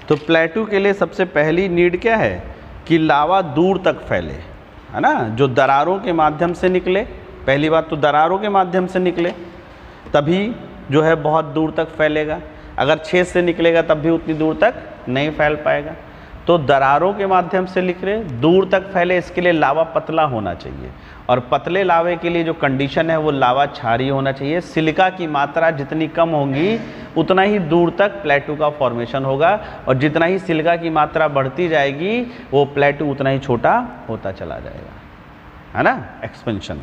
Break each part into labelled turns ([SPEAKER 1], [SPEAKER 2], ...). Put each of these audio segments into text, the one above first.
[SPEAKER 1] तो प्लेटू के लिए सबसे पहली नीड क्या है कि लावा दूर तक फैले, है ना, जो दरारों के माध्यम से निकले। पहली बात तो दरारों के माध्यम से निकले, तभी जो है बहुत दूर तक फैलेगा। अगर छेद से निकलेगा तब भी उतनी दूर तक नहीं फैल पाएगा। तो दरारों के माध्यम से निकले, दूर तक फैले, इसके लिए लावा पतला होना चाहिए। और पतले लावे के लिए जो कंडीशन है वो लावा क्षारीय होना चाहिए। सिलिका की मात्रा जितनी कम होगी उतना ही दूर तक प्लेटू का फॉर्मेशन होगा, और जितना ही सिलिका की मात्रा बढ़ती जाएगी वो प्लेटू उतना ही छोटा होता चला जाएगा, है ना, एक्सपेंशन।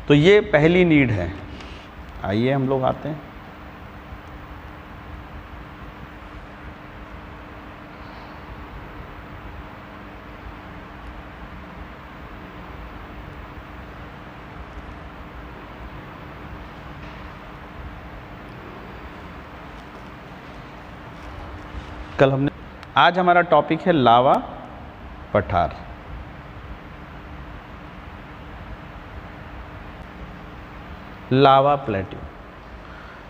[SPEAKER 1] तो ये पहली नीड है। आइए हम लोग आते हैं आज हमारा टॉपिक है लावा पठार। लावा प्लेटू।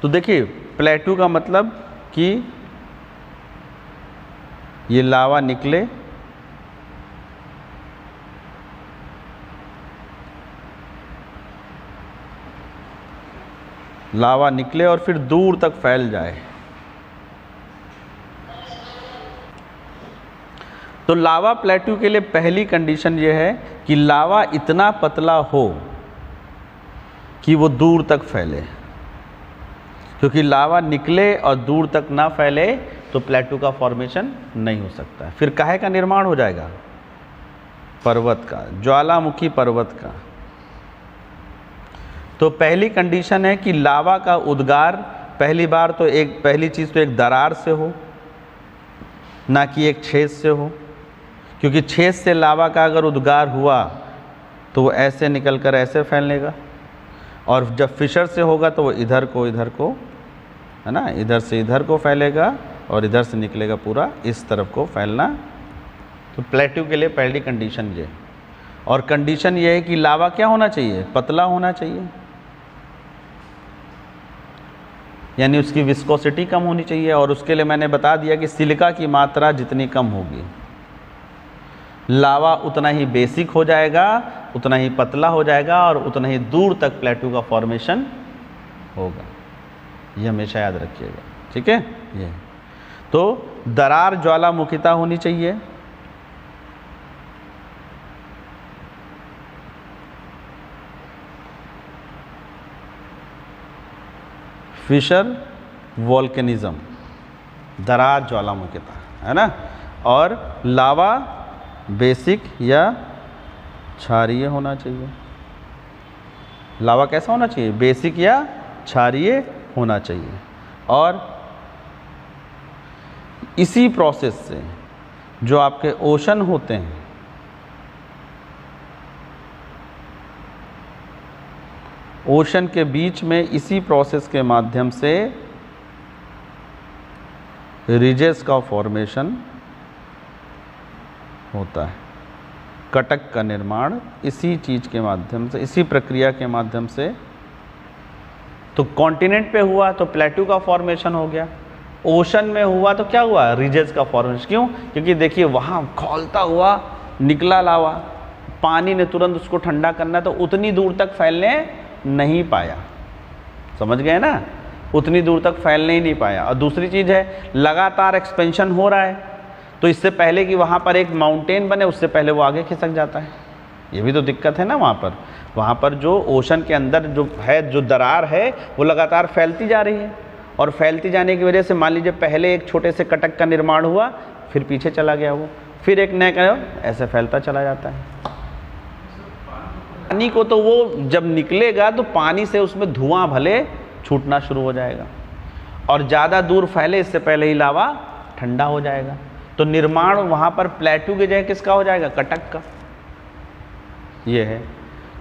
[SPEAKER 1] तो देखिए प्लेटू का मतलब कि ये लावा निकले, लावा निकले और फिर दूर तक फैल जाए। तो लावा प्लेटू के लिए पहली कंडीशन ये है कि लावा इतना पतला हो कि वो दूर तक फैले, क्योंकि लावा निकले और दूर तक ना फैले तो प्लेटू का फॉर्मेशन नहीं हो सकता। फिर काहे का निर्माण हो जाएगा? पर्वत का, ज्वालामुखी पर्वत का। तो पहली कंडीशन है कि लावा का उद्गार पहली चीज़ तो एक दरार से हो, ना कि एक छेद से हो, क्योंकि छेद से लावा का अगर उद्गार हुआ तो वो ऐसे निकल कर ऐसे फैलेगा, और जब फिशर से होगा तो वो इधर को है ना, इधर से इधर को फैलेगा और इधर से निकलेगा पूरा इस तरफ को फैलना। तो प्लेटू के लिए पहली कंडीशन ये। और कंडीशन ये है कि लावा क्या होना चाहिए? पतला होना चाहिए, यानी उसकी विस्कोसिटी कम होनी चाहिए। और उसके लिए मैंने बता दिया कि सिलिका की मात्रा जितनी कम होगी लावा उतना ही बेसिक हो जाएगा, उतना ही पतला हो जाएगा और उतना ही दूर तक प्लेटू का फॉर्मेशन होगा। ये हमेशा याद रखिएगा, ठीक है। ये तो दरार ज्वालामुखिता होनी चाहिए, फिशर वोल्केनिज्म, दरार ज्वालामुखिता, है ना। और लावा बेसिक या क्षारीय होना चाहिए। लावा कैसा होना चाहिए? बेसिक या क्षारीय होना चाहिए। और इसी प्रोसेस से जो आपके ओशन होते हैं, ओशन के बीच में इसी प्रोसेस के माध्यम से रिजेस का फॉर्मेशन होता है। कटक का निर्माण इसी चीज़ के माध्यम से, इसी प्रक्रिया के माध्यम से। तो कॉन्टिनेंट पे हुआ तो प्लेटू का फॉर्मेशन हो गया, ओशन में हुआ तो क्या हुआ? रिजेस का फॉर्मेशन। क्यों? क्योंकि देखिए वहाँ खौलता हुआ निकला लावा, पानी ने तुरंत उसको ठंडा करना, तो उतनी दूर तक फैलने नहीं पाया। समझ गए ना? उतनी दूर तक फैलने ही नहीं पाया। और दूसरी चीज़ है लगातार एक्सपेंशन हो रहा है, तो इससे पहले कि वहाँ पर एक माउंटेन बने उससे पहले वो आगे खिसक जाता है। ये भी तो दिक्कत है ना। वहाँ पर जो ओशन के अंदर जो दरार है वो लगातार फैलती जा रही है, और फैलती जाने की वजह से मान लीजिए पहले एक छोटे से कटक का निर्माण हुआ, फिर पीछे चला गया वो, फिर एक नया ऐसे फैलता चला जाता है। पानी को तो वो जब निकलेगा तो पानी से उसमें धुआं भले छूटना शुरू हो जाएगा, और ज़्यादा दूर फैले इससे पहले ही लावा ठंडा हो जाएगा। तो निर्माण वहाँ पर प्लेटू की जगह किसका हो जाएगा? कटक का। ये है।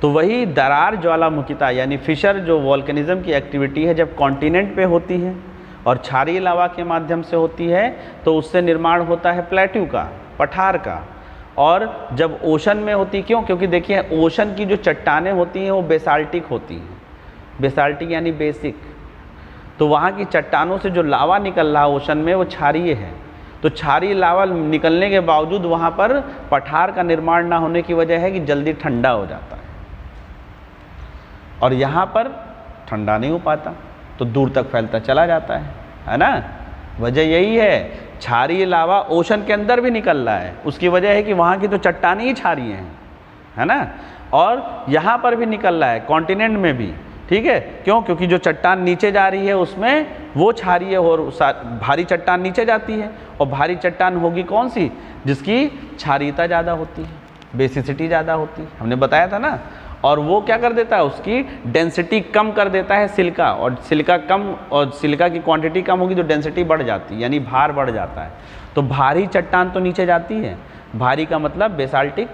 [SPEAKER 1] तो वही दरार ज्वालामुखिता यानी फिशर जो वोल्केनिज्म की एक्टिविटी है, जब कॉन्टिनेंट पे होती है और क्षारीय लावा के माध्यम से होती है तो उससे निर्माण होता है प्लेटू का, पठार का। और जब ओशन में होती, क्यों? क्योंकि देखिए ओशन की जो चट्टानें होती हैं वो बेसाल्टिक होती हैं। बेसाल्टिक यानी बेसिक। तो वहाँ की चट्टानों से जो लावा निकल रहा है ओशन में वो क्षारीय है। तो क्षारीय लावा निकलने के बावजूद वहाँ पर पठार का निर्माण ना होने की वजह है कि जल्दी ठंडा हो जाता है, और यहाँ पर ठंडा नहीं हो पाता तो दूर तक फैलता चला जाता है ना। वजह यही है, क्षारीय लावा ओशन के अंदर भी निकल रहा है, उसकी वजह है कि वहाँ की तो चट्टानें ही क्षारीय हैं, है ना, और यहाँ पर भी निकल रहा है कॉन्टिनेंट में भी, ठीक है। क्यों? क्योंकि जो चट्टान नीचे जा रही है उसमें वो क्षारीय और भारी चट्टान नीचे जाती है, और भारी चट्टान होगी कौन सी? जिसकी क्षारीयता ज़्यादा होती है, बेसिसिटी ज़्यादा होती है, हमने बताया था ना। और वो क्या कर देता है? उसकी डेंसिटी कम कर देता है सिलिका, और सिलिका कम, और सिलिका की क्वांटिटी कम होगी तो डेंसिटी बढ़ जाती है, यानी भार बढ़ जाता है। तो भारी चट्टान तो नीचे जाती है, भारी का मतलब बेसाल्टिक,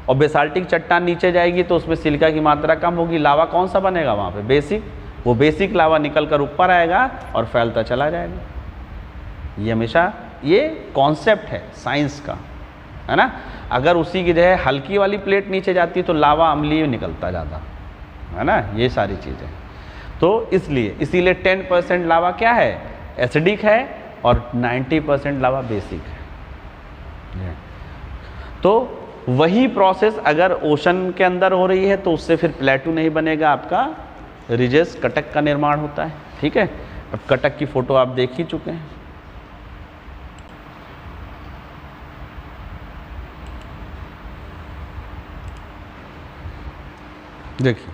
[SPEAKER 1] और बेसाल्टिक चट्टान नीचे जाएगी तो उसमें सिलिका की मात्रा कम होगी, लावा कौन सा बनेगा वहाँ पे? बेसिक। वो बेसिक लावा निकल कर ऊपर आएगा और फैलता चला जाएगा। ये हमेशा ये कॉन्सेप्ट है साइंस का, है ना। अगर उसी की जगह हल्की वाली प्लेट नीचे जाती है तो लावा अम्लीय निकलता ज़्यादा, है ना, ये सारी चीज़ें। तो इसीलिए 10% लावा क्या है? एसिडिक है, और 90% लावा बेसिक है। तो वही प्रोसेस अगर ओशन के अंदर हो रही है तो उससे फिर प्लेटू नहीं बनेगा, आपका रिजेस कटक का निर्माण होता है, ठीक है। अब कटक की फोटो आप देख ही चुके हैं। देखिए,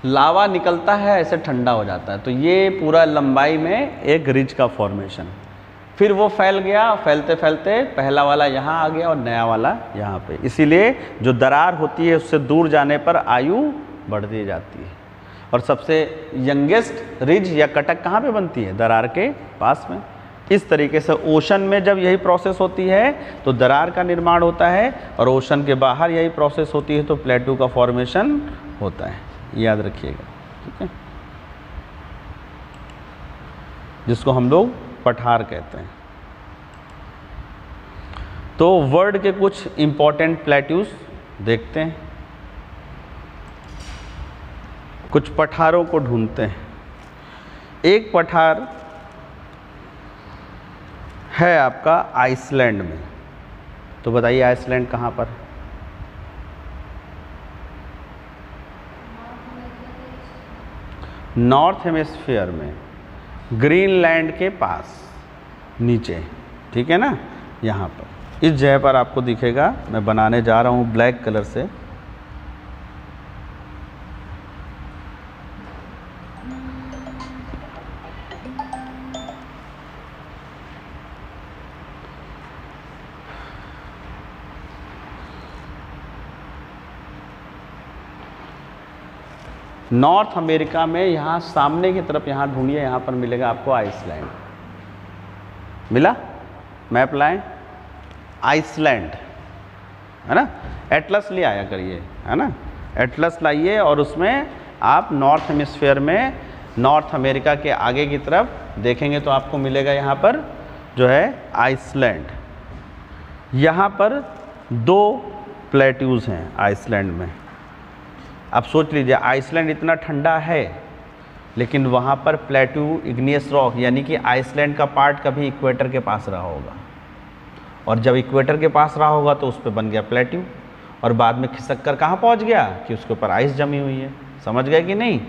[SPEAKER 1] लावा निकलता है, ऐसे ठंडा हो जाता है, तो ये पूरा लंबाई में एक रिज का फॉर्मेशन। फिर वो फैल गया, फैलते फैलते पहला वाला यहाँ आ गया और नया वाला यहाँ पे। इसीलिए जो दरार होती है उससे दूर जाने पर आयु बढ़ती जाती है। और सबसे यंगेस्ट रिज या कटक कहाँ पे बनती है? दरार के पास में। इस तरीके से ओशन में जब यही प्रोसेस होती है तो दरार का निर्माण होता है, और ओशन के बाहर यही प्रोसेस होती है तो प्लेटू का फॉर्मेशन होता है। याद रखिएगा, ठीक है, जिसको हम लोग पठार कहते हैं। तो वर्ल्ड के कुछ इंपॉर्टेंट प्लेट्यूज देखते हैं, कुछ पठारों को ढूंढते हैं। एक पठार है आपका आइसलैंड में, तो बताइए आइसलैंड कहाँ पर? नॉर्थ हेमिस्फीयर में, ग्रीनलैंड के पास नीचे, ठीक है ना, यहाँ पर इस जगह पर आपको दिखेगा। मैं बनाने जा रहा हूँ ब्लैक कलर से। नॉर्थ अमेरिका में यहाँ सामने की तरफ यहाँ ढूंढिए, यहाँ पर मिलेगा आपको आइसलैंड। मिला? मैप लाएं, आइसलैंड, है ना। एटलस ले आया करिए, है ना, एटलस लाइए, और उसमें आप नॉर्थ हेमिस्फीयर में नॉर्थ अमेरिका के आगे की तरफ देखेंगे तो आपको मिलेगा यहाँ पर जो है आइसलैंड। यहाँ पर 2 प्लेट्यूज हैं आइसलैंड में। अब सोच लीजिए, आइसलैंड इतना ठंडा है लेकिन वहाँ पर प्लेट्यू इग्नियस रॉक, यानी कि आइसलैंड का पार्ट कभी इक्वेटर के पास रहा होगा, और जब इक्वेटर के पास रहा होगा तो उस पर बन गया प्लेट्यू, और बाद में खिसक कर कहाँ पहुँच गया कि उसके ऊपर आइस जमी हुई है। समझ गए कि नहीं?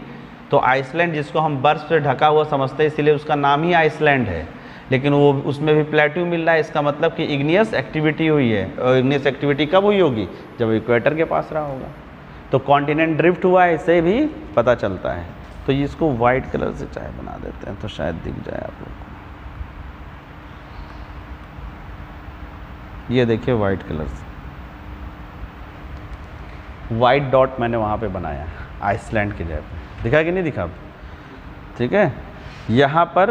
[SPEAKER 1] तो आइसलैंड जिसको हम बर्फ से ढका हुआ समझते हैं, इसीलिए उसका नाम ही आइसलैंड है, लेकिन वो उसमें भी प्लेट्यू मिल रहा है। इसका मतलब कि इग्नियस एक्टिविटी हुई है, और इग्नियस एक्टिविटी कब हुई होगी? जब इक्वेटर के पास रहा होगा। तो कॉन्टिनेंट ड्रिफ्ट हुआ है, इससे भी पता चलता है। तो ये इसको वाइट कलर से चाहे बना देते हैं तो शायद दिख जाए आप लोग को। ये देखिए वाइट कलर से, वाइट डॉट मैंने वहाँ पे बनाया आइसलैंड की जगह पे। दिखा कि नहीं दिखा? ठीक है। यहाँ पर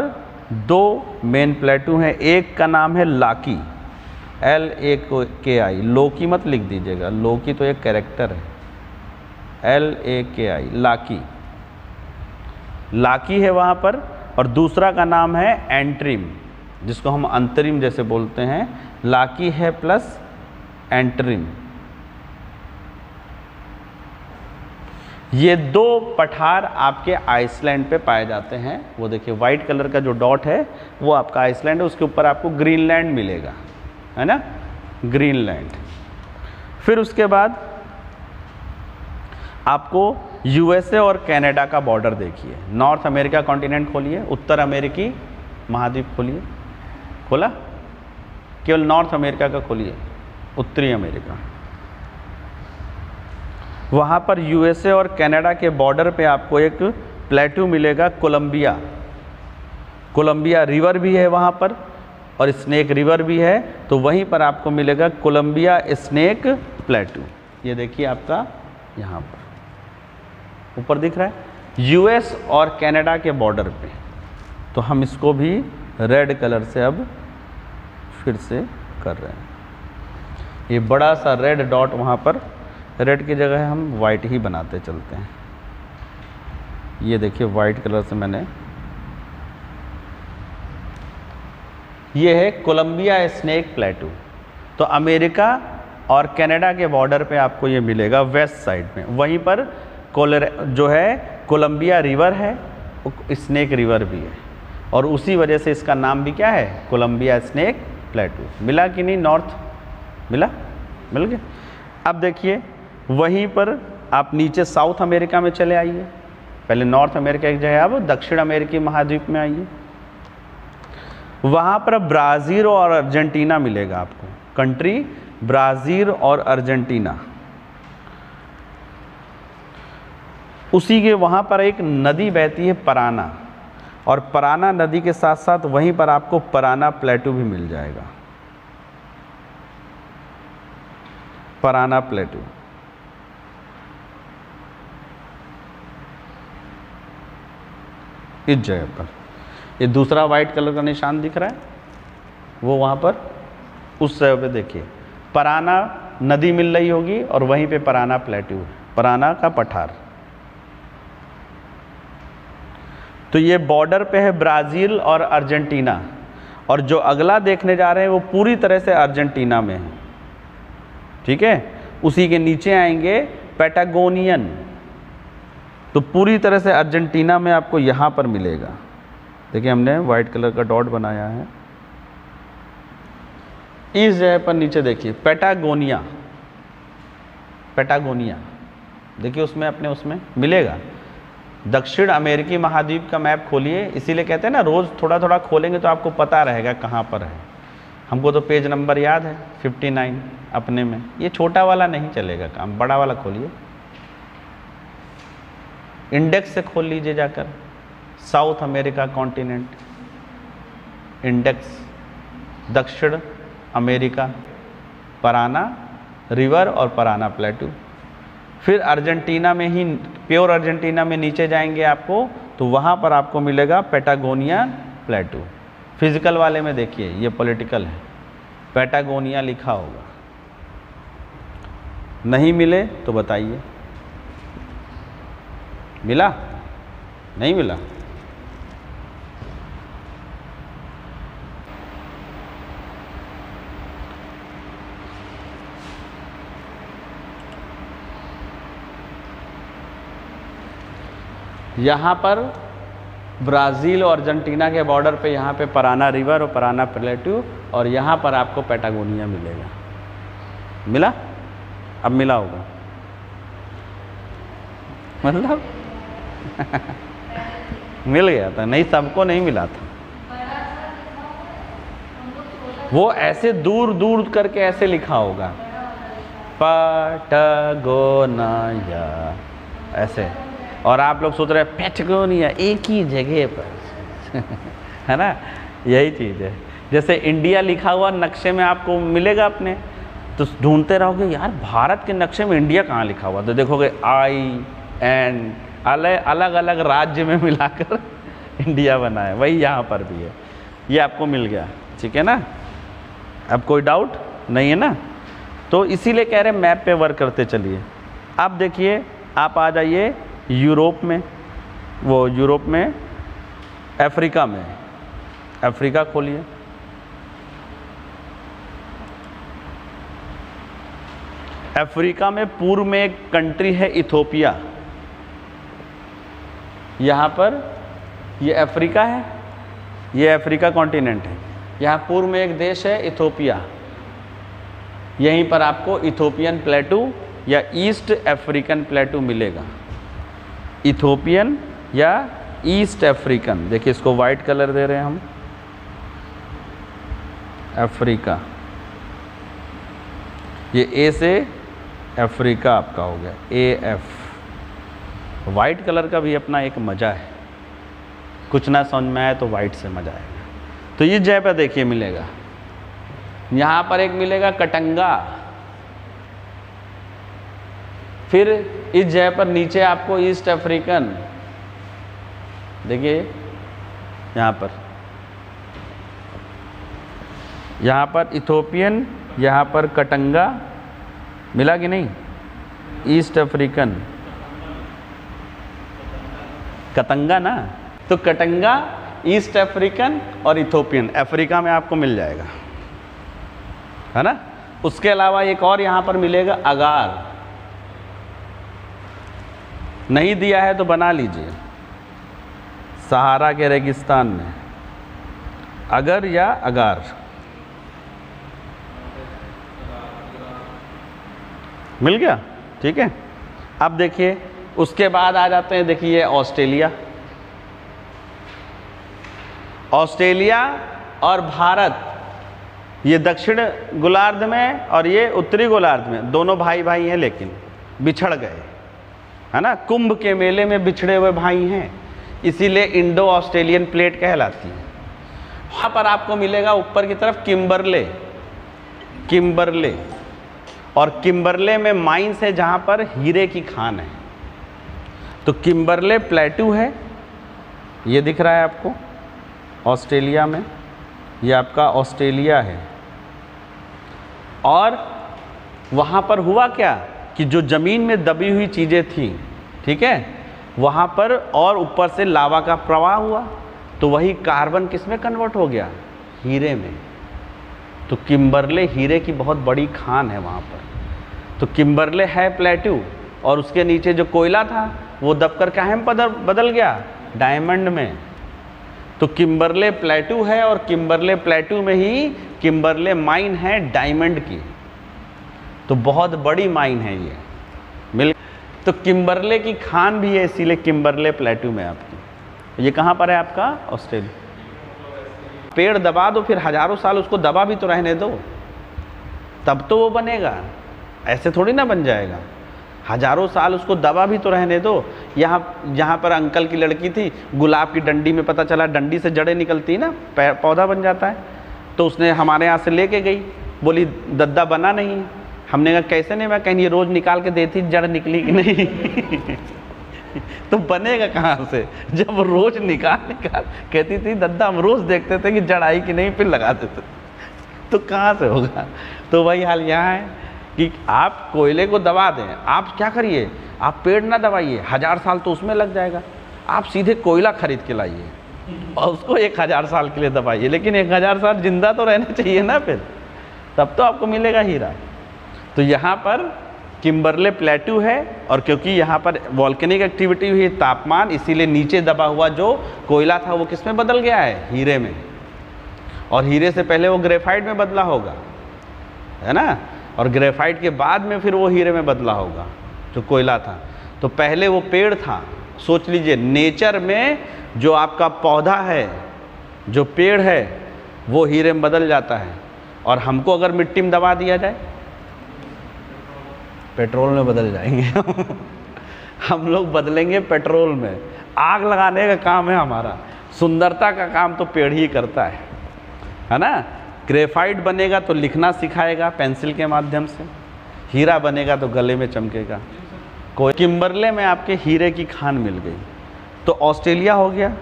[SPEAKER 1] 2 मेन प्लेटू हैं। एक का नाम है लाकी, LAKI। लोकी मत लिख दीजिएगा, लोकी तो एक कैरेक्टर है। LAKI, लाकी, लाकी है वहाँ पर। और दूसरा का नाम है एंट्रीम, जिसको हम अंतरिम जैसे बोलते हैं। लाकी है प्लस एंट्रीम। ये 2 पठार आपके आइसलैंड पे पाए जाते हैं। वो देखिए वाइट कलर का जो डॉट है वो आपका आइसलैंड है, उसके ऊपर आपको ग्रीनलैंड मिलेगा, है ना, ग्रीनलैंड। फिर उसके बाद आपको यूएसए और कनाडा का बॉर्डर देखिए। नॉर्थ अमेरिका कॉन्टिनेंट खोलिए, उत्तर अमेरिकी महाद्वीप खोलिए, खोला, केवल नॉर्थ अमेरिका का खोलिए, उत्तरी अमेरिका। वहाँ पर यूएसए और कनाडा के बॉर्डर पे आपको एक प्लेटू मिलेगा, कोलंबिया। कोलंबिया रिवर भी है वहाँ पर और स्नेक रिवर भी है, तो वहीं पर आपको मिलेगा कोलंबिया स्नेक प्लेटू। ये देखिए आपका यहाँ पर ऊपर दिख रहा है, यूएस और कनाडा के बॉर्डर पे। तो हम इसको भी रेड कलर से अब फिर से कर रहे हैं। ये बड़ा सा रेड डॉट वहाँ पर, रेड की जगह हम वाइट ही बनाते चलते हैं। ये देखिए वाइट कलर से मैंने, ये है कोलंबिया स्नेक प्लेटू। तो अमेरिका और कनाडा के बॉर्डर पे आपको ये मिलेगा वेस्ट साइड में। वहीं पर जो है कोलंबिया रिवर है, स्नेक रिवर भी है, और उसी वजह से इसका नाम भी क्या है, कोलंबिया स्नेक प्लेटू। मिला कि नहीं, नॉर्थ मिला, मिल गया। अब देखिए वहीं पर आप नीचे साउथ अमेरिका में चले आइए। पहले नॉर्थ अमेरिका एक जगह, अब दक्षिण अमेरिकी महाद्वीप में आइए। वहाँ पर ब्राज़ील और अर्जेंटीना मिलेगा आपको, कंट्री ब्राज़ील और अर्जेंटीना। उसी के वहाँ पर एक नदी बहती है पराना, और पराना नदी के साथ साथ वहीं पर आपको पराना प्लेटू भी मिल जाएगा, पराना प्लेटू। इस जगह पर ये दूसरा वाइट कलर का निशान दिख रहा है, वो वहाँ पर उस जगह पे देखिए पराना नदी मिल रही होगी और वहीं पे पराना प्लेटू है, पराना का पठार। तो ये बॉर्डर पे है ब्राज़ील और अर्जेंटीना, और जो अगला देखने जा रहे हैं वो पूरी तरह से अर्जेंटीना में है, ठीक है। उसी के नीचे आएंगे पैटागोनियन, तो पूरी तरह से अर्जेंटीना में आपको यहाँ पर मिलेगा। देखिए हमने वाइट कलर का डॉट बनाया है इस जगह पर। नीचे देखिए पैटागोनिया, पैटागोनिया देखिए उसमें अपने उसमें मिलेगा। दक्षिण अमेरिकी महाद्वीप का मैप खोलिए, इसीलिए कहते हैं ना रोज़ थोड़ा थोड़ा खोलेंगे तो आपको पता रहेगा कहाँ पर है। हमको तो पेज नंबर याद है 59 अपने में। ये छोटा वाला नहीं चलेगा काम, बड़ा वाला खोलिए, इंडेक्स से खोल लीजिए जाकर, साउथ अमेरिका कॉन्टिनेंट, इंडेक्स, दक्षिण अमेरिका, पराना रिवर और पराना प्लेटू। फिर अर्जेंटीना में ही, प्योर अर्जेंटीना में नीचे जाएंगे आपको, तो वहाँ पर आपको मिलेगा पैटागोनिया प्लेटू। फिजिकल वाले में देखिए ये पॉलिटिकल है, पैटागोनिया लिखा होगा। नहीं मिले तो बताइए, मिला नहीं मिला? यहाँ पर ब्राज़ील और अर्जेंटीना के बॉर्डर पे यहाँ पे पराना रिवर और पराना प्लेटू, और यहाँ पर आपको पैटागोनिया मिलेगा। मिला? अब मिला होगा मतलब मिल गया था, नहीं सबको नहीं मिला था। वो ऐसे दूर दूर करके ऐसे लिखा होगा, पैटागोनिया ऐसे, और आप लोग सोच रहे हैं पैटागोनिया एक ही जगह पर है ना, यही चीज़ है। जैसे इंडिया लिखा हुआ नक्शे में आपको मिलेगा अपने, तो ढूंढते रहोगे यार भारत के नक्शे में इंडिया कहाँ लिखा हुआ, तो देखोगे IN अलग अलग राज्य में मिलाकर इंडिया बना है। वही यहाँ पर भी है, ये आपको मिल गया, ठीक है ना। अब कोई डाउट नहीं है ना, तो इसीलिए कह रहे हैं मैप पे वर्क करते चलिए। अब देखिए आप आ जाइए यूरोप में, वो यूरोप में अफ्रीका में, अफ्रीका खोलिए। अफ्रीका में पूर्व में एक कंट्री है इथोपिया, यहाँ पर ये अफ्रीका है, ये अफ्रीका कॉन्टिनेंट है। यहाँ पूर्व में एक देश है इथोपिया, यहीं पर आपको इथोपियन प्लेटू या ईस्ट अफ्रीकन प्लेटू मिलेगा। इथोपियन या ईस्ट अफ्रीकन, देखिए इसको वाइट कलर दे रहे हैं हम, अफ्रीका, ये ए से अफ्रीका आपका हो गया, AF। वाइट कलर का भी अपना एक मज़ा है, कुछ ना समझ में आए तो वाइट से मज़ा आएगा। तो ये जय पर देखिए मिलेगा। यहाँ पर एक मिलेगा कटंगा, फिर इस जय पर नीचे आपको ईस्ट अफ्रीकन, देखिए यहाँ पर इथोपियन, यहाँ पर कटंगा मिला कि नहीं, ईस्ट अफ्रीकन, कतंगा ना, तो कटंगा, ईस्ट अफ्रीकन और इथोपियन अफ्रीका में आपको मिल जाएगा, है ना। उसके अलावा एक और यहाँ पर मिलेगा अगार, नहीं दिया है तो बना लीजिए, सहारा के रेगिस्तान में अगर या अगार मिल गया, ठीक है। अब देखिए उसके बाद आ जाते हैं, देखिए ऑस्ट्रेलिया, ऑस्ट्रेलिया और भारत, ये दक्षिण गोलार्ध में और ये उत्तरी गोलार्ध में, दोनों भाई भाई हैं लेकिन बिछड़ गए, है ना। कुंभ के मेले में बिछड़े हुए भाई हैं, इसीलिए इंडो ऑस्ट्रेलियन प्लेट कहलाती है। वहाँ पर आपको मिलेगा ऊपर की तरफ किम्बरले, किम्बरले, और किम्बरले में माइंस है जहाँ पर हीरे की खान है। तो किम्बरले प्लेटू है, ये दिख रहा है आपको ऑस्ट्रेलिया में, ये आपका ऑस्ट्रेलिया है। और वहाँ पर हुआ क्या कि जो ज़मीन में दबी हुई चीज़ें थी, ठीक है, वहाँ पर और ऊपर से लावा का प्रवाह हुआ, तो वही कार्बन किस में कन्वर्ट हो गया, हीरे में। तो किम्बरले हीरे की बहुत बड़ी खान है वहाँ पर। तो किम्बरले है प्लेटू, और उसके नीचे जो कोयला था वो दबकर क्या में बदल गया, डायमंड में। तो किम्बरले प्लेटू है, और किम्बरले प्लेटू में ही किम्बरले माइन है डायमंड की, तो बहुत बड़ी माइन है ये मिल। तो किम्बरले की खान भी है, इसीलिए किम्बरले प्लेटू में आपकी। ये कहाँ पर है आपका, ऑस्ट्रेलिया। पेड़ दबा दो, फिर हजारों साल उसको दबा भी तो रहने दो, तब तो वो बनेगा, ऐसे थोड़ी ना बन जाएगा। हजारों साल उसको दबा भी तो रहने दो। यहाँ पर अंकल की लड़की थी, गुलाब की डंडी में पता चला डंडी से जड़ें निकलती ना, पौधा बन जाता है। तो उसने हमारे यहाँ से लेके गई, बोली दद्दा बना नहीं। हमने कहा कैसे नहीं, मैं कहीं रोज़ निकाल के देती जड़ निकली कि नहीं तो बनेगा कहाँ से, जब रोज़ निकाल कहती थी दद्दा, हम रोज़ देखते थे कि जड़ आई कि नहीं, फिर लगा देते, तो कहाँ से होगा। तो वही हाल यहाँ है कि आप कोयले को दबा दें, आप क्या करिए, आप पेड़ ना दबाइए, 1000 साल तो उसमें लग जाएगा। आप सीधे कोयला खरीद के लाइए और उसको 1000 साल के लिए दबाइए, लेकिन 1000 साल जिंदा तो रहना चाहिए ना, फिर तब तो आपको मिलेगा हीरा। तो यहाँ पर किम्बरले प्लेटू है, और क्योंकि यहाँ पर वॉल्केनिक एक्टिविटी हुई, तापमान, इसीलिए नीचे दबा हुआ जो कोयला था वो किस में बदल गया है, हीरे में। और हीरे से पहले वो ग्रेफाइट में बदला होगा, है ना, और ग्रेफाइट के बाद में फिर वो हीरे में बदला होगा जो कोयला था। तो पहले वो पेड़ था। सोच लीजिए, नेचर में जो आपका पौधा है, जो पेड़ है, वो हीरे में बदल जाता है। और हमको अगर मिट्टी में दबा दिया जाए, पेट्रोल में बदल जाएंगे हम लोग बदलेंगे पेट्रोल में। आग लगाने का काम है हमारा, सुंदरता का काम तो पेड़ ही करता है ना। ग्रेफाइट बनेगा तो लिखना सिखाएगा पेंसिल के माध्यम से, हीरा बनेगा तो गले में चमकेगा। कोई किम्बरले में आपके हीरे की खान मिल गई। तो ऑस्ट्रेलिया हो गया।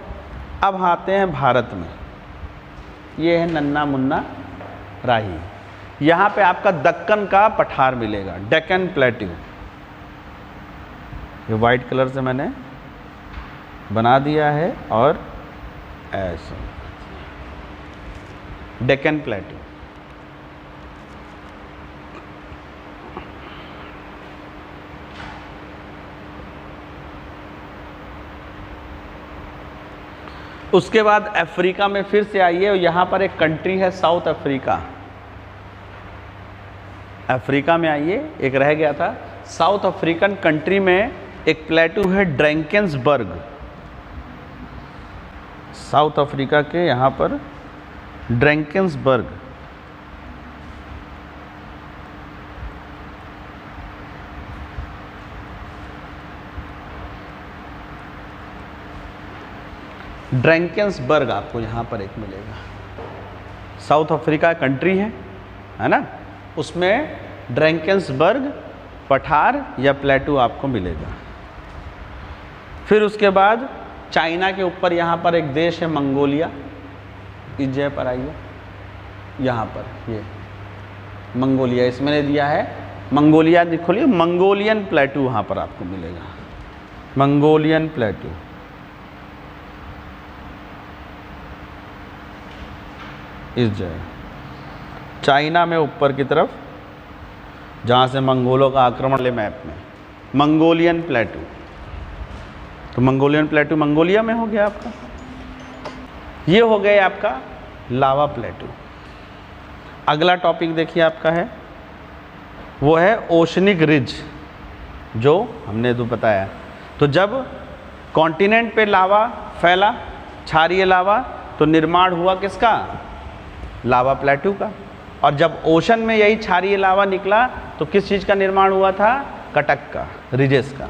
[SPEAKER 1] अब आते हैं भारत में, ये है नन्ना मुन्ना राही। यहाँ पे आपका दक्कन का पठार मिलेगा, डेक्कन प्लेट्यू। ये वाइट कलर से मैंने बना दिया है, और ऐसे डेक्कन प्लेट्यू। उसके बाद अफ्रीका में फिर से आइए, और यहाँ पर एक कंट्री है साउथ अफ्रीका। अफ्रीका में आइए, एक रह गया था, साउथ अफ्रीकन कंट्री में एक प्लेटू है ड्रैंकेंसबर्ग। साउथ अफ्रीका के यहाँ पर ड्रैंकेंसबर्ग। ड्रैंकेंसबर्ग आपको यहाँ पर एक मिलेगा। साउथ अफ्रीका कंट्री है ना, उसमें ड्रैंकेंसबर्ग पठार या प्लेटू आपको मिलेगा। फिर उसके बाद चाइना के ऊपर यहाँ पर एक देश है मंगोलिया। इस जगह पर आइए, यहाँ पर ये मंगोलिया, इसमें ने दिया है मंगोलिया, खोलिए, मंगोलियन प्लेटू वहाँ पर आपको मिलेगा, मंगोलियन प्लेटू। इस जगह चाइना में ऊपर की तरफ, जहाँ से मंगोलों का आक्रमण ले, मैप में मंगोलियन प्लेटू। तो मंगोलियन प्लेटू मंगोलिया में हो गया आपका। ये हो गया आपका लावा प्लेटू। अगला टॉपिक देखिए आपका है, वो है ओशनिक रिज, जो हमने तो बताया। तो जब कॉन्टिनेंट पे लावा फैला, क्षारीय लावा, तो निर्माण हुआ किसका? लावा प्लेटू का। और जब ओशन में यही क्षारीय लावा निकला तो किस चीज़ का निर्माण हुआ था? कटक का, रिजेस का।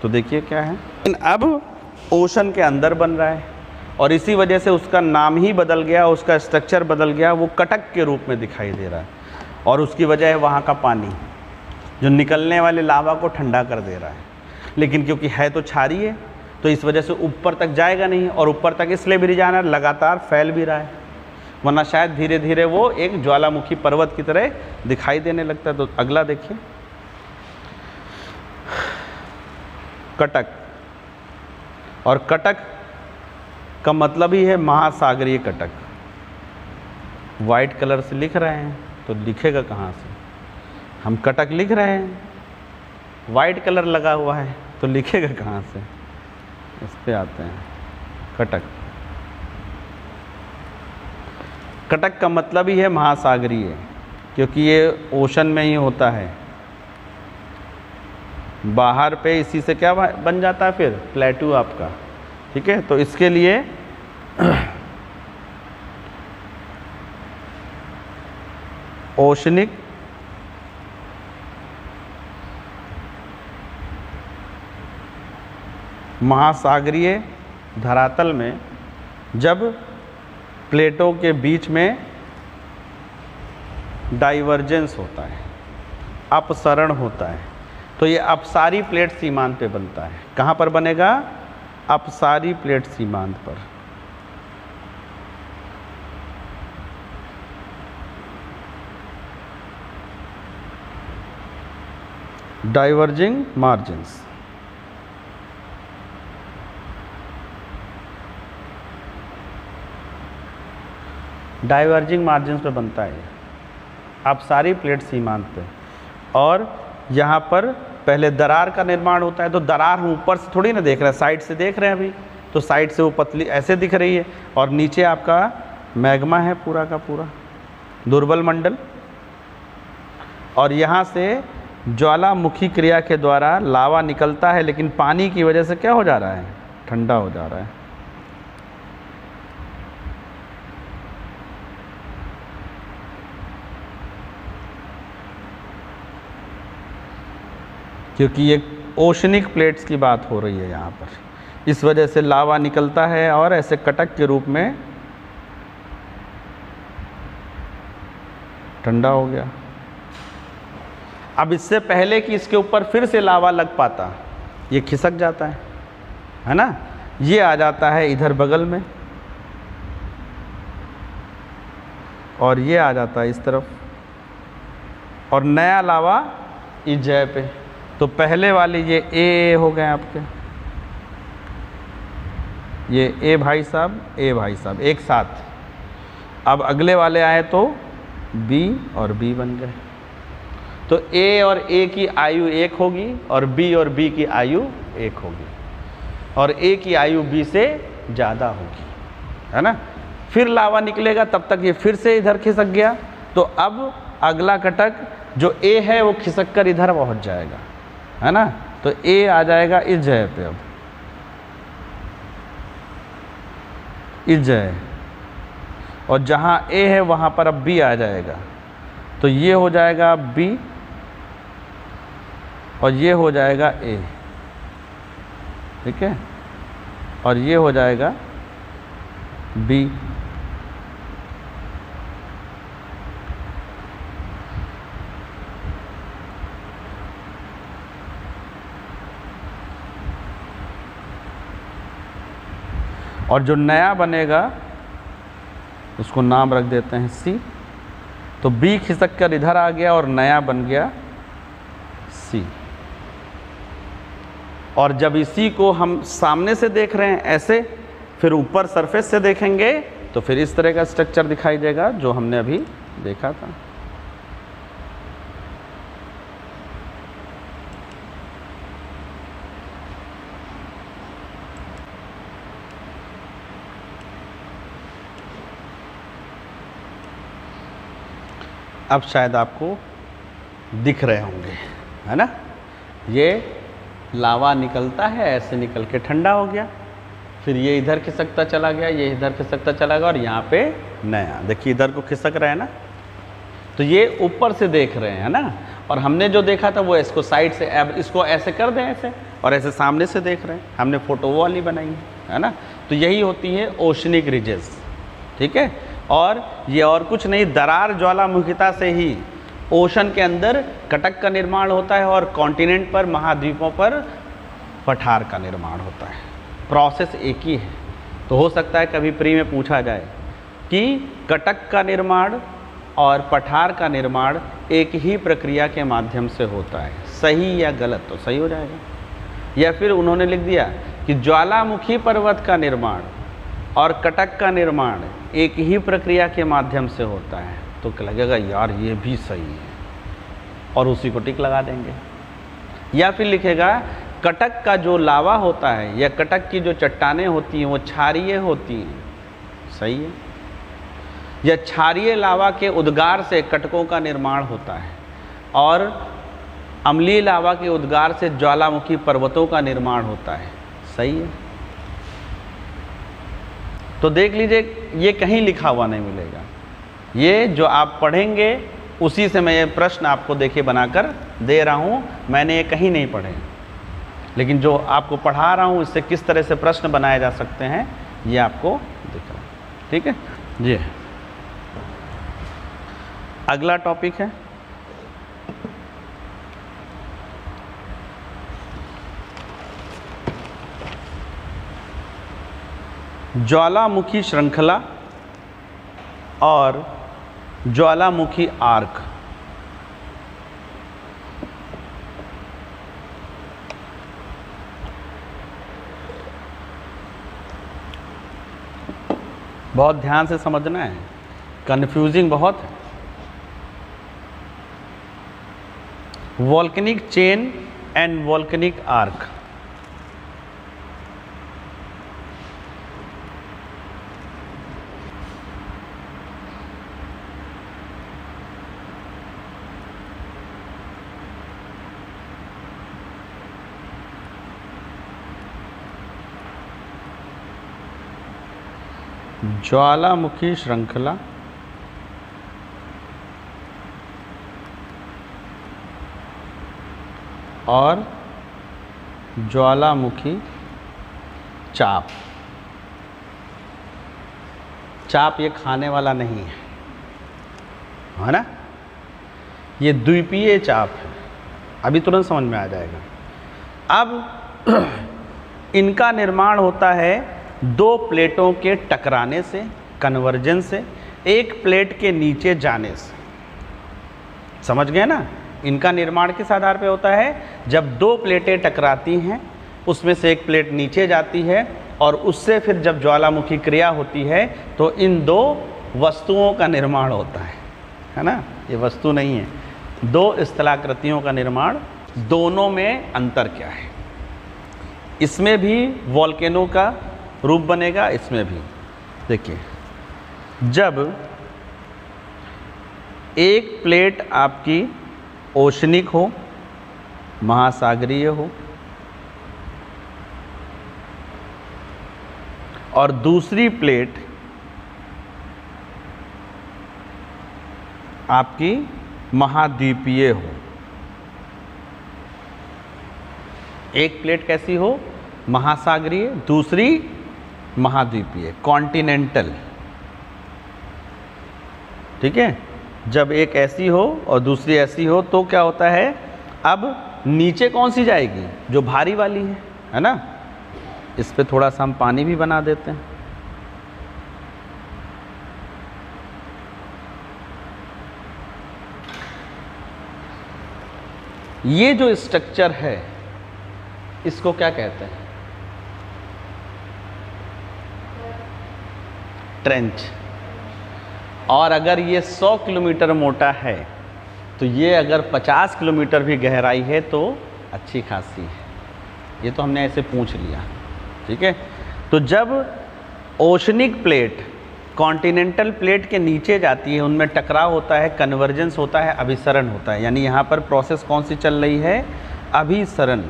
[SPEAKER 1] तो देखिए क्या है, अब ओशन के अंदर बन रहा है और इसी वजह से उसका नाम ही बदल गया, उसका स्ट्रक्चर बदल गया, वो कटक के रूप में दिखाई दे रहा है। और उसकी वजह है वहाँ का पानी, जो निकलने वाले लावा को ठंडा कर दे रहा है। लेकिन क्योंकि है तो क्षारीय, तो इस वजह से ऊपर तक जाएगा नहीं, और ऊपर तक इसलिए भी जाना, लगातार फैल भी रहा है, वरना शायद धीरे धीरे वो एक ज्वालामुखी पर्वत की तरह दिखाई देने लगता है। तो अगला देखिए, कटक। और कटक का मतलब ही है महासागरीय कटक। वाइट कलर से लिख रहे हैं तो लिखेगा कहाँ से? हम कटक लिख रहे हैं, वाइट कलर लगा हुआ है तो लिखेगा कहाँ से? इस पे आते हैं, कटक। कटक का मतलब ही है महासागरीय, क्योंकि ये ओशन में ही होता है। बाहर पे इसी से क्या बन जाता है फिर? प्लेटू आपका, ठीक है। तो इसके लिए ओशनिक महासागरीय धरातल में जब प्लेटों के बीच में डाइवर्जेंस होता है, अपसरण होता है, तो ये अपसारी प्लेट सीमांत पे बनता है। कहाँ पर बनेगा? अपसारी प्लेट सीमांत पर। Diverging margins. डाइवर्जिंग मार्जिन्स पे बनता है, अपसारी प्लेट सीमांत पे। और यहाँ पर पहले दरार का निर्माण होता है, तो दरार हम ऊपर से थोड़ी ना देख रहे हैं, साइड से देख रहे हैं अभी, तो साइड से वो पतली ऐसे दिख रही है, और नीचे आपका मैग्मा है पूरा का पूरा, दुर्बल मंडल। और यहाँ से ज्वालामुखी क्रिया के द्वारा लावा निकलता है, लेकिन पानी की वजह से क्या हो जा रहा है? ठंडा हो जा रहा है। क्योंकि ये ओशनिक प्लेट्स की बात हो रही है यहाँ पर, इस वजह से लावा निकलता है और ऐसे कटक के रूप में ठंडा हो गया। अब इससे पहले कि इसके ऊपर फिर से लावा लग पाता, ये खिसक जाता है ना, ये आ जाता है इधर बगल में, और ये आ जाता है इस तरफ, और नया लावा इस जगह पे। तो पहले वाले ये ए हो गए आपके, ये ए भाई साहब एक साथ। अब अगले वाले आए तो बी और बी बन गए। तो ए और ए की आयु 1 होगी, और बी और बी की आयु 1 होगी, और ए की आयु बी से ज़्यादा होगी। है ना। फिर लावा निकलेगा, तब तक ये फिर से इधर खिसक गया, तो अब अगला कटक जो ए है वो खिसक कर इधर पहुंच जाएगा, है ना। तो ए आ जाएगा इस जगह पे, अब इस जगह, और जहां ए है वहां पर अब बी आ जाएगा। तो ये हो जाएगा बी और ये हो जाएगा ए, ठीक है, और ये हो जाएगा बी। और जो नया बनेगा उसको नाम रख देते हैं सी। तो बी खिसक कर इधर आ गया और नया बन गया सी। और जब इसी को हम सामने से देख रहे हैं ऐसे, फिर ऊपर सरफेस से देखेंगे तो फिर इस तरह का स्ट्रक्चर दिखाई देगा जो हमने अभी देखा था। अब शायद आपको दिख रहे होंगे, है ना। ये लावा निकलता है, ऐसे निकल के ठंडा हो गया, फिर ये इधर खिसकता चला गया, ये इधर खिसकता चला गया, और यहाँ पे नया, देखिए इधर को खिसक रहा है ना। तो ये ऊपर से देख रहे हैं ना, और हमने जो देखा था वो इसको साइड से, अब इसको ऐसे कर दें ऐसे, और ऐसे सामने से देख रहे हैं, हमने फोटो वो वाली बनाई है ना। तो यही होती है ओशनिक रिजेस, ठीक है। और ये और कुछ नहीं, दरार ज्वालामुखिता से ही ओशन के अंदर कटक का निर्माण होता है और कॉन्टिनेंट पर, महाद्वीपों पर पठार का निर्माण होता है। प्रोसेस एक ही है। तो हो सकता है कभी प्री में पूछा जाए कि कटक का निर्माण और पठार का निर्माण एक ही प्रक्रिया के माध्यम से होता है, सही या गलत, तो सही हो जाएगा। या फिर उन्होंने लिख दिया कि ज्वालामुखी पर्वत का निर्माण और कटक का निर्माण एक ही प्रक्रिया के माध्यम से होता है, तो लगेगा यार ये भी सही है, और उसी को टिक लगा देंगे। या फिर लिखेगा कटक का जो लावा होता है या कटक की जो चट्टानें होती हैं वो क्षारीय होती हैं, सही है। या क्षारीय लावा के उद्गार से कटकों का निर्माण होता है, और अम्लीय लावा के उद्गार से ज्वालामुखी पर्वतों का निर्माण होता है, सही है। तो देख लीजिए ये कहीं लिखा हुआ नहीं मिलेगा, ये जो आप पढ़ेंगे उसी से मैं ये प्रश्न आपको देखिए बनाकर दे रहा हूँ। मैंने ये कहीं नहीं पढ़े, लेकिन जो आपको पढ़ा रहा हूँ इससे किस तरह से प्रश्न बनाए जा सकते हैं ये आपको दिख रहा है, ठीक है जी। अगला टॉपिक है ज्वालामुखी श्रृंखला और ज्वालामुखी आर्क। बहुत ध्यान से समझना है, कंफ्यूजिंग बहुत है। Volcanic chain and volcanic arc. ज्वालामुखी श्रृंखला और ज्वालामुखी चाप। चाप ये खाने वाला नहीं है ना, ये द्वीपीय चाप है। अभी तुरंत समझ में आ जाएगा। अब इनका निर्माण होता है दो प्लेटों के टकराने से, कन्वर्जन से, एक प्लेट के नीचे जाने से। समझ गए ना। इनका निर्माण किस आधार पे होता है, जब दो प्लेटें टकराती हैं उसमें से एक प्लेट नीचे जाती है और उससे फिर जब ज्वालामुखी क्रिया होती है तो इन दो वस्तुओं का निर्माण होता है ना। ये वस्तु नहीं है, दो स्थलाकृतियों का निर्माण। दोनों में अंतर क्या है, इसमें भी वोल्केनो का रूप बनेगा, इसमें भी। देखिए, जब एक प्लेट आपकी ओशनिक हो, महासागरीय हो, और दूसरी प्लेट आपकी महाद्वीपीय हो। एक प्लेट कैसी हो? महासागरीय, दूसरी महाद्वीपीय, कॉन्टिनेंटल। ठीक है, जब एक ऐसी हो और दूसरी ऐसी हो तो क्या होता है, अब नीचे कौन सी जाएगी? जो भारी वाली है ना। इस पे थोड़ा सा हम पानी भी बना देते हैं। ये जो स्ट्रक्चर है इसको क्या कहते हैं? ट्रेंच। और अगर ये 100 किलोमीटर मोटा है तो ये अगर 50 किलोमीटर भी गहराई है तो अच्छी खासी है। ये तो हमने ऐसे पूछ लिया, ठीक है। तो जब ओशनिक प्लेट कॉन्टिनेंटल प्लेट के नीचे जाती है, उनमें टकराव होता है, कन्वर्जेंस होता है, अभिसरण होता है। यानी यहाँ पर प्रोसेस कौन सी चल रही है? अभिसरण।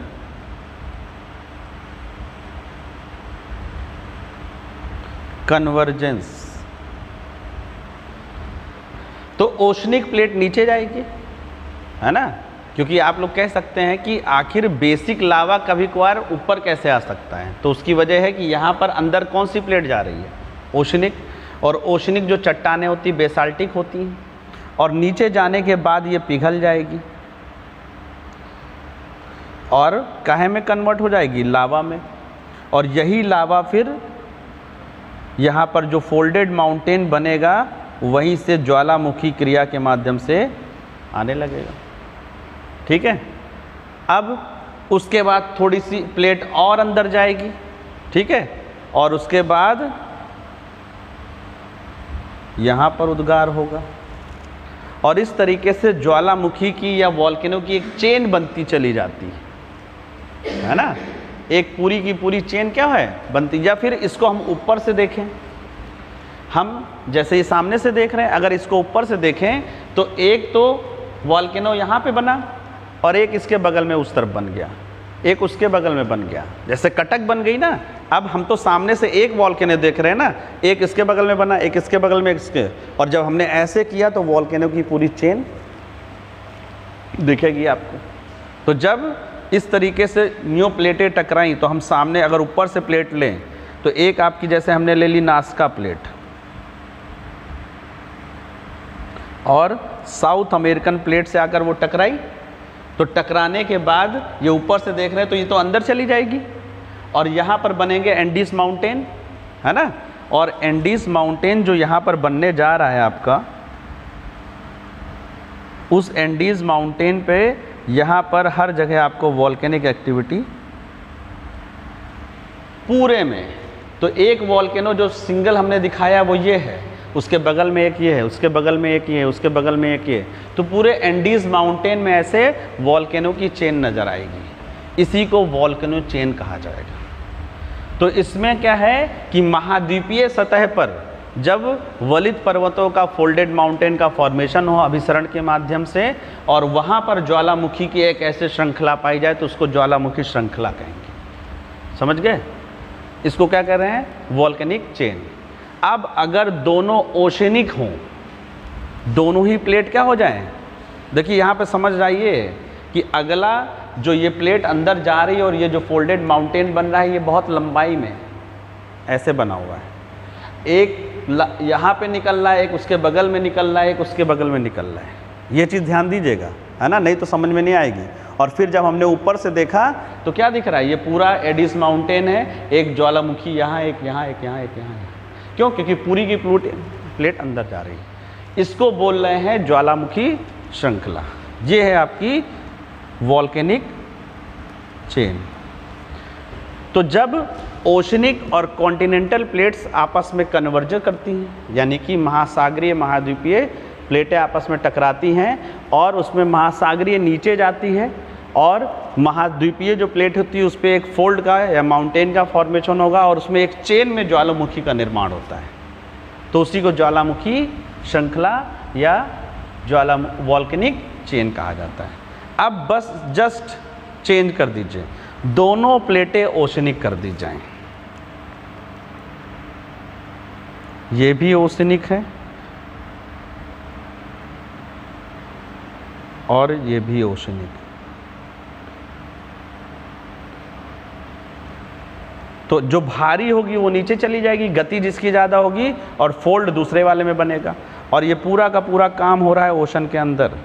[SPEAKER 1] कन्वर्जेंस। तो ओशनिक प्लेट नीचे जाएगी, है ना, क्योंकि आप लोग कह सकते हैं कि आखिर बेसिक लावा कभी कभार ऊपर कैसे आ सकता है। तो उसकी वजह है कि यहाँ पर अंदर कौन सी प्लेट जा रही है? ओशनिक। और ओशनिक जो चट्टानें होती बेसाल्टिक होती हैं, और नीचे जाने के बाद ये पिघल जाएगी और काहे में कन्वर्ट हो जाएगी? लावा में। और यही लावा फिर यहाँ पर जो फोल्डेड माउंटेन बनेगा वहीं से ज्वालामुखी क्रिया के माध्यम से आने लगेगा। ठीक है। अब उसके बाद थोड़ी सी प्लेट और अंदर जाएगी, ठीक है, और उसके बाद यहाँ पर उद्गार होगा। और इस तरीके से ज्वालामुखी की या वॉल्केनो की एक चेन बनती चली जाती है ना। एक पूरी की पूरी चेन क्या है? बनती। या फिर इसको हम ऊपर से देखें, हम जैसे ये सामने से देख रहे हैं, अगर इसको ऊपर से देखें तो एक तो वॉल्केनो यहाँ पे बना और एक इसके बगल में उस तरफ बन गया, एक उसके बगल में बन गया, जैसे कटक बन गई ना। अब हम तो सामने से एक वॉल्केनो देख रहे हैं ना, एक इसके बगल में बना, एक इसके बगल में, एक इसके, और जब हमने ऐसे किया तो वॉल्केनो की पूरी चेन दिखेगी आपको। तो जब इस तरीके से न्यू प्लेटें टकराई तो हम सामने अगर ऊपर से प्लेट लें तो एक आपकी जैसे हमने ले ली नास्का प्लेट, और साउथ अमेरिकन प्लेट से आकर वो टकराई, तो टकराने के बाद ये ऊपर से देख रहे हैं तो ये तो अंदर चली जाएगी और यहाँ पर बनेंगे एंडीज माउंटेन, है ना। और एंडीज माउंटेन जो यहाँ पर बनने जा रहा है आपका, उस एंडीज माउंटेन पे यहाँ पर हर जगह आपको वॉल्केनिक एक्टिविटी पूरे में। तो एक वॉल्केनो जो सिंगल हमने दिखाया वो ये है, उसके बगल में एक ये है, उसके बगल में एक ये है, उसके बगल में एक ये है। तो पूरे एंडीज माउंटेन में ऐसे वॉल्केनो की चेन नज़र आएगी। इसी को वॉल्केनो चेन कहा जाएगा। तो इसमें क्या है कि महाद्वीपीय सतह पर जब वलित पर्वतों का फोल्डेड माउंटेन का फॉर्मेशन हो अभिसरण के माध्यम से, और वहाँ पर ज्वालामुखी की एक ऐसे श्रृंखला पाई जाए तो उसको ज्वालामुखी श्रृंखला कहेंगे। समझ गए? इसको क्या कह रहे हैं? Volcanic chain. अब अगर दोनों ओशनिक हों, दोनों ही प्लेट क्या हो जाएं? देखिए यहाँ पे समझ जाइए कि अगला जो ये प्लेट अंदर जा रही है और ये जो फोल्डेड माउंटेन बन रहा है ये बहुत लंबाई में ऐसे बना हुआ है। एक यहाँ पे निकल रहा है, एक उसके बगल में निकल रहा है, एक उसके बगल में निकल रहा है। ये चीज़ ध्यान दीजिएगा, है ना, नहीं तो समझ में नहीं आएगी। और फिर जब हमने ऊपर से देखा तो क्या दिख रहा है? ये पूरा एडिस माउंटेन है, एक ज्वालामुखी यहाँ, एक यहाँ, एक यहाँ, एक यहाँ। क्यों? क्योंकि पूरी की प्लेट अंदर जा रही है। इसको बोल रहे हैं ज्वालामुखी श्रृंखला। ये है आपकी वॉल्केनिक चेन। तो जब ओशनिक और कॉन्टिनेंटल प्लेट्स आपस में कन्वर्ज करती हैं, यानी कि महासागरीय महाद्वीपीय प्लेटें आपस में टकराती हैं और उसमें महासागरीय नीचे जाती है और महाद्वीपीय जो प्लेट होती है उस पर एक फोल्ड का या माउंटेन का फॉर्मेशन होगा और उसमें एक चेन में ज्वालामुखी का निर्माण होता है। तो उसी को ज्वालामुखी श्रृंखला या वॉल्केनिक चेन कहा जाता है। अब बस जस्ट चेंज कर दीजिए, दोनों प्लेटें ओशनिक कर दी जाएं। ये भी ओशनिक है और ये भी ओशनिक। तो जो भारी होगी वो नीचे चली जाएगी, गति जिसकी ज़्यादा होगी, और फोल्ड दूसरे वाले में बनेगा। और ये पूरा का पूरा काम हो रहा है ओशन के अंदर।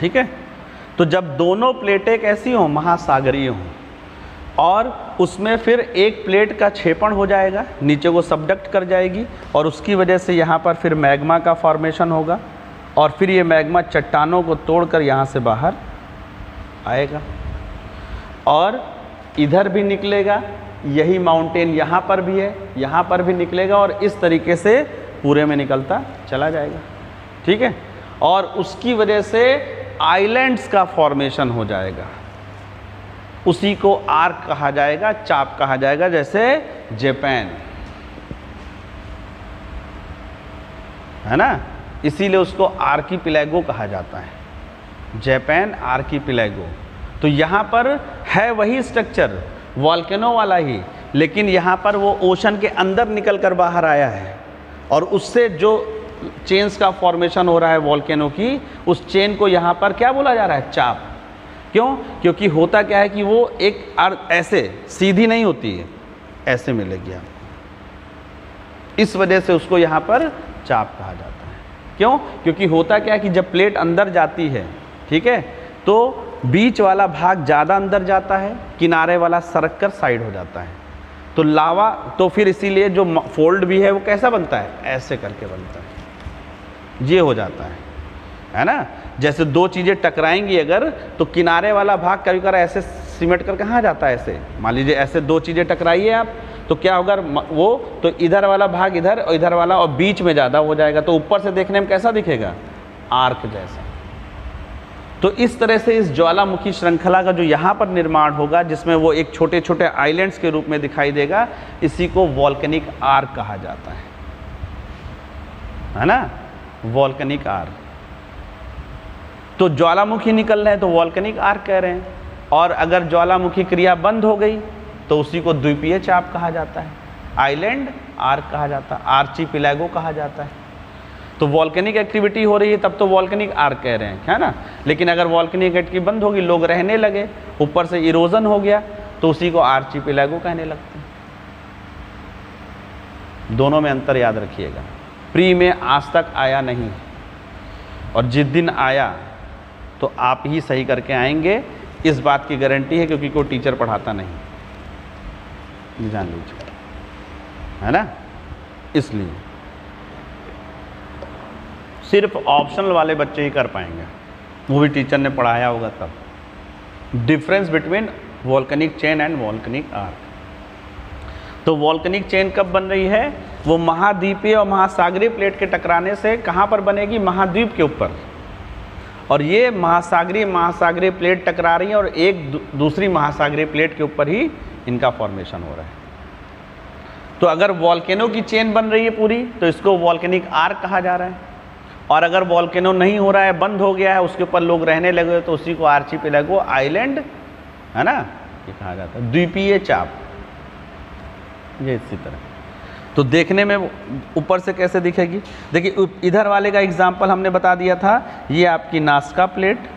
[SPEAKER 1] ठीक है। तो जब दोनों प्लेटें कैसी हों, महासागरीय हों, और उसमें फिर एक प्लेट का क्षेपण हो जाएगा, नीचे को सबडक्ट कर जाएगी, और उसकी वजह से यहाँ पर फिर मैग्मा का फॉर्मेशन होगा, और फिर ये मैग्मा चट्टानों को तोड़कर यहाँ से बाहर आएगा और इधर भी निकलेगा। यही माउंटेन यहाँ पर भी है, यहाँ पर भी निकलेगा, और इस तरीके से पूरे में निकलता चला जाएगा। ठीक है। और उसकी वजह से आइलैंड्स का फॉर्मेशन हो जाएगा, उसी को आर्क कहा जाएगा, चाप कहा जाएगा। जैसे जापान है ना, इसीलिए उसको आर्कीपिलैगो कहा जाता है, जापान आर्कीपिलैगो। तो यहाँ पर है वही स्ट्रक्चर वॉल्केनो वाला ही, लेकिन यहाँ पर वो ओशन के अंदर निकल कर बाहर आया है, और उससे जो चेन्स का फॉर्मेशन हो रहा है वॉल्केनो की, उस चेन को यहाँ पर क्या बोला जा रहा है, चाप। क्यों? क्योंकि होता क्या है कि वो एक ऐसे सीधी नहीं होती है, ऐसे मिलेगी आपको, इस वजह से उसको यहाँ पर चाप कहा जाता है। क्यों? क्योंकि होता क्या है कि जब प्लेट अंदर जाती है, ठीक है, तो बीच वाला भाग ज़्यादा अंदर जाता है, किनारे वाला सरक कर साइड हो जाता है। तो लावा, तो फिर इसीलिए जो फोल्ड भी है वो कैसा बनता है, ऐसे करके बनता है, ये हो जाता है ना। जैसे दो चीज़ें टकराएंगी अगर, तो किनारे वाला भाग कभी कभी ऐसे सिमट कर कहाँ जाता है, ऐसे मान लीजिए ऐसे दो चीज़ें टकराइए आप, तो क्या होगा वो, तो इधर वाला भाग इधर और इधर वाला, और बीच में ज़्यादा हो जाएगा, तो ऊपर से देखने में कैसा दिखेगा, आर्क जैसा। तो इस तरह से इस ज्वालामुखी श्रृंखला का जो यहाँ पर निर्माण होगा, जिसमें वो एक छोटे छोटे आइलैंड्स के रूप में दिखाई देगा, इसी को वॉल्केनिक आर्क कहा जाता है ना, वॉल्केनिक आर्क। तो ज्वालामुखी निकल रहे हैं तो वॉल्केनिक आर्क कह रहे हैं, और अगर ज्वालामुखी क्रिया बंद हो गई तो उसी को द्वीपीय चाप कहा जाता है, आइलैंड आर्क कहा जाता है, आर्चीपिलैगो कहा जाता है। तो वॉल्केनिक एक्टिविटी हो रही है तब तो वॉल्केनिक आर्क कह रहे हैं, है ना। लेकिन अगर वॉल्केनिक एक्टिविटी बंद होगी, लोग रहने लगे, ऊपर से इरोजन हो गया, तो उसी को आर्चीपिलैगो कहने लगते हैं। दोनों में अंतर याद रखिएगा। प्री में आज तक आया नहीं, और जिस दिन आया तो आप ही सही करके आएंगे, इस बात की गारंटी है, क्योंकि कोई टीचर पढ़ाता नहीं, ये जान लीजिए, है ना। इसलिए सिर्फ ऑप्शनल वाले बच्चे ही कर पाएंगे, वो भी टीचर ने पढ़ाया होगा तब। Difference between volcanic chain and volcanic arc. तो वॉल्केनिक चेन कब बन रही है, वो महाद्वीपीय और महासागरीय प्लेट के टकराने से कहाँ पर बनेगी, महाद्वीप के ऊपर। और ये महासागरीय प्लेट टकरा रही है, और एक दूसरी महासागरीय प्लेट के ऊपर ही इनका फॉर्मेशन हो रहा है। तो अगर वॉल्केनो की चेन बन रही है पूरी, तो इसको वॉल्केनिक आर्क कहा जा रहा है, और अगर वॉल्केनो नहीं हो रहा है, बंद हो गया है, उसके ऊपर लोग रहने लगे, तो उसी को आर्चीपिलैगो, आइलैंड, है ना, ये कहा जाता है, द्वीपीय चाप। ये इसी तरह। तो देखने में ऊपर से कैसे दिखेगी, देखिए इधर वाले का एग्जाम्पल हमने बता दिया था, ये आपकी नास्का प्लेट,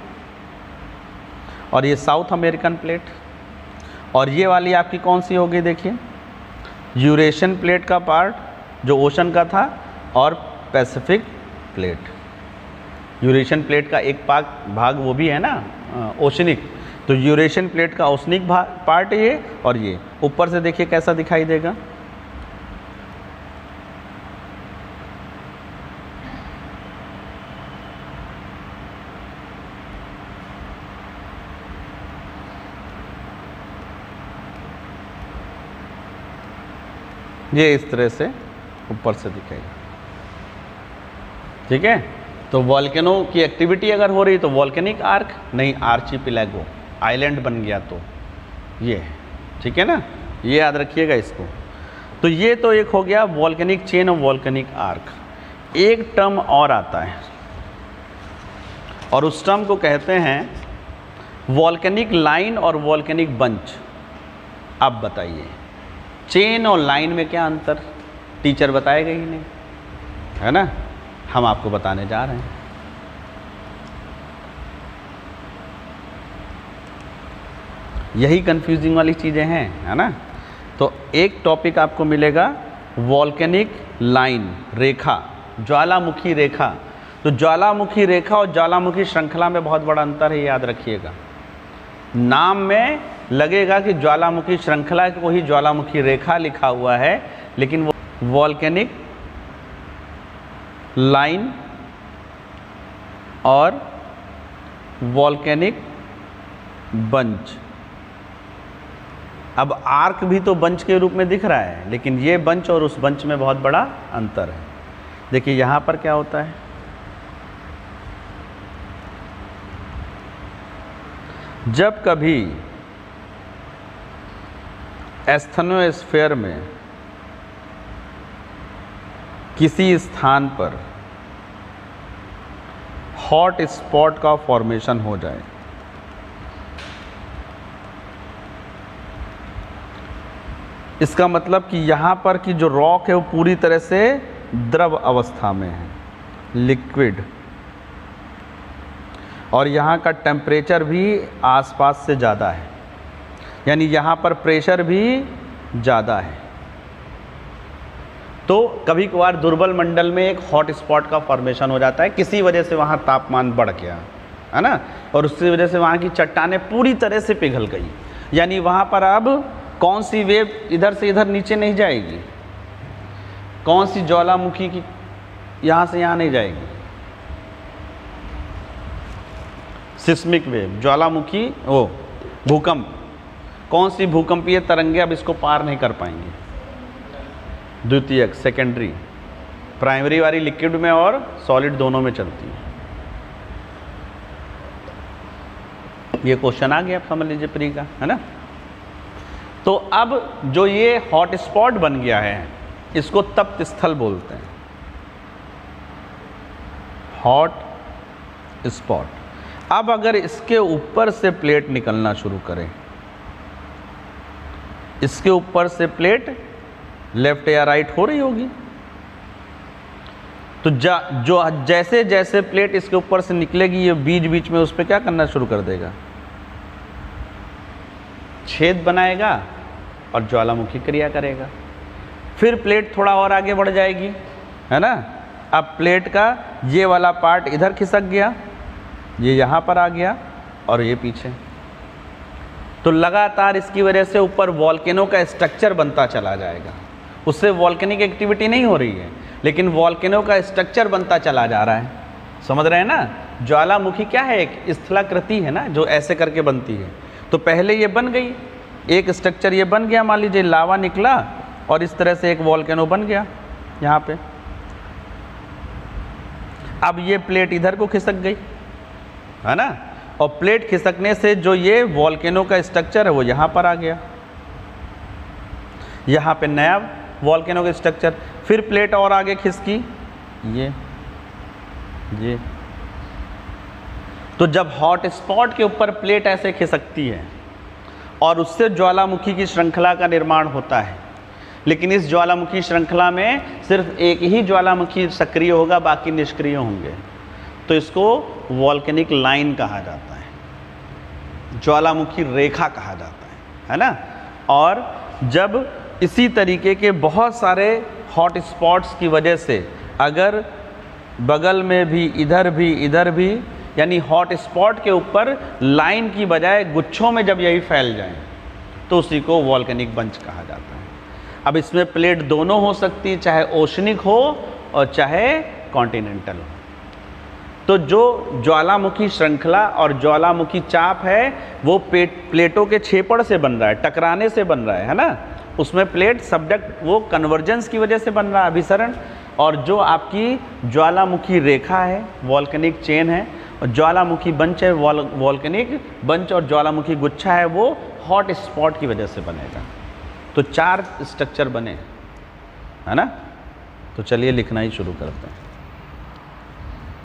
[SPEAKER 1] और ये साउथ अमेरिकन प्लेट, और ये वाली आपकी कौन सी होगी, देखिए यूरेशियन प्लेट का पार्ट जो ओशन का था, और पैसिफिक प्लेट। यूरेशियन प्लेट का एक भाग वो भी है ना, ओशनिक। तो यूरेशियन प्लेट का ओशनिक पार्ट ये, और ये ऊपर से देखिए कैसा दिखाई देगा। ये इस तरह से ऊपर से दिखेगा, ठीक है। तो वॉल्केनो की एक्टिविटी अगर हो रही तो वॉल्केनिक आर्क, नहीं आर्चिपेलागो, आइलैंड बन गया तो ये, ठीक है ना, ये याद रखिएगा इसको। तो ये तो एक हो गया वॉल्केनिक चेन और वॉल्केनिक आर्क। एक टर्म और आता है और उस टर्म को कहते हैं वॉल्केनिक लाइन और वॉल्केनिक बंच। अब बताइए चेन और लाइन में क्या अंतर, टीचर बताएगा ही नहीं, है ना, हम आपको बताने जा रहे हैं। यही कंफ्यूजिंग वाली चीज़ें हैं, है ना। तो एक टॉपिक आपको मिलेगा वॉल्केनिक लाइन, रेखा, ज्वालामुखी रेखा। तो ज्वालामुखी रेखा और ज्वालामुखी श्रृंखला में बहुत बड़ा अंतर है, याद रखिएगा। नाम में लगेगा कि ज्वालामुखी श्रृंखला को ही ज्वालामुखी रेखा लिखा हुआ है, लेकिन वो वॉल्केनिक लाइन और वॉल्केनिक बंच। अब आर्क भी तो बंच के रूप में दिख रहा है, लेकिन ये बंच और उस बंच में बहुत बड़ा अंतर है। देखिए यहाँ पर क्या होता है, जब कभी एस्थेनोस्फीयर में किसी स्थान पर हॉट स्पॉट का फॉर्मेशन हो जाए, इसका मतलब कि यहाँ पर की जो रॉक है वो पूरी तरह से द्रव अवस्था में है, लिक्विड, और यहाँ का टेम्परेचर भी आसपास से ज़्यादा है, यानी यहाँ पर प्रेशर भी ज़्यादा है। तो कभी कभार दुर्बल मंडल में एक हॉट स्पॉट का फॉर्मेशन हो जाता है, किसी वजह से वहाँ तापमान बढ़ गया, है ना, और उसकी वजह से वहाँ की चट्टानें पूरी तरह से पिघल गई, यानी वहाँ पर अब कौन सी वेव इधर से इधर नीचे नहीं जाएगी, कौन सी ज्वालामुखी की यहाँ से यहाँ नहीं जाएगी, सिस्मिक वेव, ज्वालामुखी, ओ भूकंप, कौन सी भूकंपीय तरंगे अब इसको पार नहीं कर पाएंगी। द्वितीयक, सेकेंडरी, प्राइमरी वाली लिक्विड में और सॉलिड दोनों में चलती है। ये क्वेश्चन आ गया, आप समझ लीजिए प्री का, है ना। तो अब जो ये हॉट स्पॉट बन गया है इसको तप्त स्थल बोलते हैं, हॉट स्पॉट। अब अगर इसके ऊपर से प्लेट निकलना शुरू करें, इसके ऊपर से प्लेट लेफ्ट या राइट हो रही होगी, तो जो जैसे जैसे प्लेट इसके ऊपर से निकलेगी ये बीच बीच में उस पर क्या करना शुरू कर देगा, छेद बनाएगा और ज्वालामुखी क्रिया करेगा। फिर प्लेट थोड़ा और आगे बढ़ जाएगी, है ना। अब प्लेट का ये वाला पार्ट इधर खिसक गया, ये यहाँ पर आ गया और ये पीछे। तो लगातार इसकी वजह से ऊपर वॉल्केनो का स्ट्रक्चर बनता चला जाएगा। उससे वॉल्केनिक एक्टिविटी नहीं हो रही है, लेकिन वॉल्केनो का स्ट्रक्चर बनता चला जा रहा है। समझ रहे हैं ना। ज्वालामुखी क्या है, एक स्थलाकृति है ना, जो ऐसे करके बनती है। तो पहले ये बन गई, एक स्ट्रक्चर ये बन गया, मान लीजिए लावा निकला और इस तरह से एक वॉल्केनो बन गया यहाँ पे। अब ये प्लेट इधर को खिसक गई, है ना, और प्लेट खिसकने से जो ये वॉल्केनो का स्ट्रक्चर है वो यहाँ पर आ गया, यहाँ पे नया वॉल्केनो का स्ट्रक्चर। फिर प्लेट और आगे खिसकी, ये। तो जब हॉट स्पॉट के ऊपर प्लेट ऐसे खिसकती है और उससे ज्वालामुखी की श्रृंखला का निर्माण होता है, लेकिन इस ज्वालामुखी श्रृंखला में सिर्फ एक ही ज्वालामुखी सक्रिय होगा, बाकी निष्क्रिय होंगे। तो इसको वॉल्केनिक लाइन कहा जाता है, ज्वालामुखी रेखा कहा जाता है ना। और जब इसी तरीके के बहुत सारे हॉट स्पॉट्स की वजह से अगर बगल में भी, इधर भी, यानी हॉट स्पॉट के ऊपर लाइन की बजाय गुच्छों में जब यही फैल जाएं, तो उसी को वॉल्केनिक बंच कहा जाता है। अब इसमें प्लेट दोनों हो सकती है, चाहे ओशनिक हो और चाहे कॉन्टिनेंटल हो। तो जो ज्वालामुखी श्रृंखला और ज्वालामुखी चाप है वो प्लेटों के छेपड़ से बन रहा है, टकराने से बन रहा है ना। उसमें प्लेट सब्डक्ट वो कन्वर्जेंस की वजह से बन रहा है, अभिसरण, और जो आपकी ज्वालामुखी रेखा है, वॉल्केनिक चेन है, और ज्वालामुखी बंच है, वॉल्केनिक बंच और ज्वालामुखी गुच्छा है, वो हॉट स्पॉट की वजह से बनेगा। तो 4 स्ट्रक्चर बने, है ना। तो चलिए लिखना ही शुरू करते हैं।